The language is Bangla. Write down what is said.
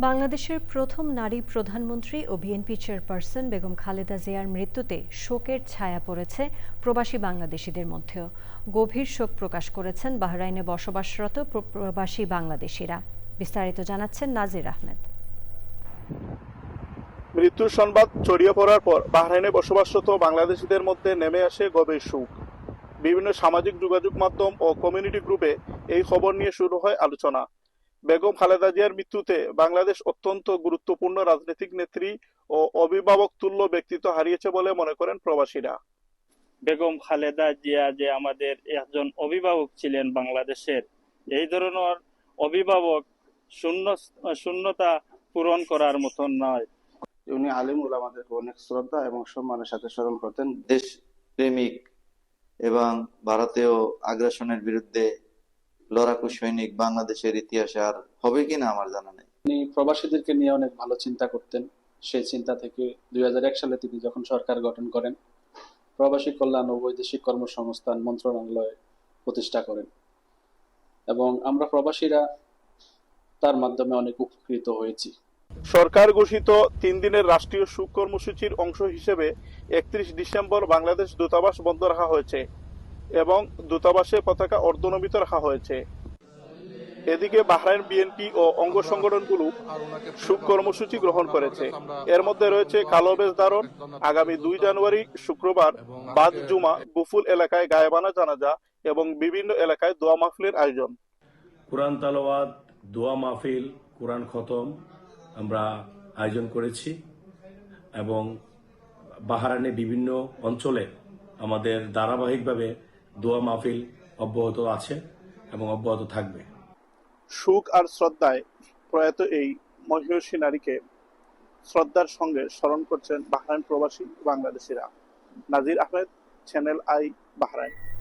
বাংলাদেশের প্রথম নারী প্রধানমন্ত্রী ও বিএনপি চেয়ারপারসন বেগম খালেদা জিয়ার মৃত্যুতে শোকের ছায়া পড়েছে প্রবাসী বাংলাদেশিদের মধ্যেও। গভীর শোক প্রকাশ করেছেন বাহরাইনে বসবাসরত প্রবাসী বাংলাদেশিরা। বিস্তারিত জানাচ্ছেন নাজির আহমেদ। মৃত্যুর সংবাদ ছড়িয়ে পড়ার পর বাহরাইনে বসবাসরত বাংলাদেশিদের মধ্যে নেমে আসে গভীর শোক। বিভিন্ন সামাজিক যোগাযোগ মাধ্যম ও কমিউনিটি গ্রুপে এই খবর নিয়ে শুরু হয় আলোচনা। বেগম খালেদা জিয়ার মৃত্যুতে বাংলাদেশ অত্যন্ত গুরুত্বপূর্ণ রাজনৈতিক নেত্রী ও অভিভাবক তুল্য ব্যক্তিত্ব হারিয়েছে বলে মনে করেন প্রবাসীরা। বেগম খালেদা জিয়া যে আমাদের একজন অভিভাবক ছিলেন বাংলাদেশের, এই ধরনের অভিভাবক শূন্যতা পূরণ করার মতন নয়। উনি আলিম উলামাদেরকে অনেক শ্রদ্ধা এবং সম্মানের সাথে স্মরণ করতেন। দেশ প্রেমিক এবং ভারতীয় আগ্রাসনের বিরুদ্ধে লড়াকু সৈনিক বাংলাদেশের ইতিহাসে আর হবে কিনা আমার জানা নেই। তিনি প্রবাসীদেরকে নিয়ে অনেক ভালো চিন্তা করতেন। সেই চিন্তা থেকে 2001 সালে তিনি যখন সরকার গঠন করেন, প্রবাসী কল্যাণ ও বৈদেশিক কর্মসংস্থান মন্ত্রণালয় প্রতিষ্ঠা করেন এবং আমরা প্রবাসীরা তার মাধ্যমে অনেক উপকৃত হয়েছি। সরকার ঘোষিত 3 দিনের রাষ্ট্রীয় শোক কর্মসূচির অংশ হিসেবে 31 ডিসেম্বর বাংলাদেশ দূতাবাস বন্ধ রাখা হয়েছে এবং দূতাবাসে পতাকা অর্ধনমিত রাখা হয়েছে। এদিকে বাহরাইন বিএনপি ও অঙ্গ সংগঠনগুলো শোক কর্মসূচি গ্রহণ করেছে। এর মধ্যে রয়েছে কালো বেজ ধারণ, আগামী 2 জানুয়ারি শুক্রবার বাদ জুমা গুফুল এলাকায় গায়েবানা জানাজা এবং বিভিন্ন এলাকায় দোয়া মাহফিলের আয়োজন। কোরআন তালাওয়াত, দোয়া মাহফিল, কোরআন খতম আমরা আয়োজন করেছি এবং বাহরাইনে বিভিন্ন অঞ্চলে আমাদের ধারাবাহিকভাবে দোয়া মাহফিল অব্যাহত আছে এবং অব্যাহত থাকবে। শোক আর শ্রদ্ধায় প্রয়াত এই মহিয়সী নারীকে শ্রদ্ধার সঙ্গে স্মরণ করছেন বাহরাইন প্রবাসী বাংলাদেশিরা। নাজির আহমেদ, চ্যানেল আই, বাহরাইন।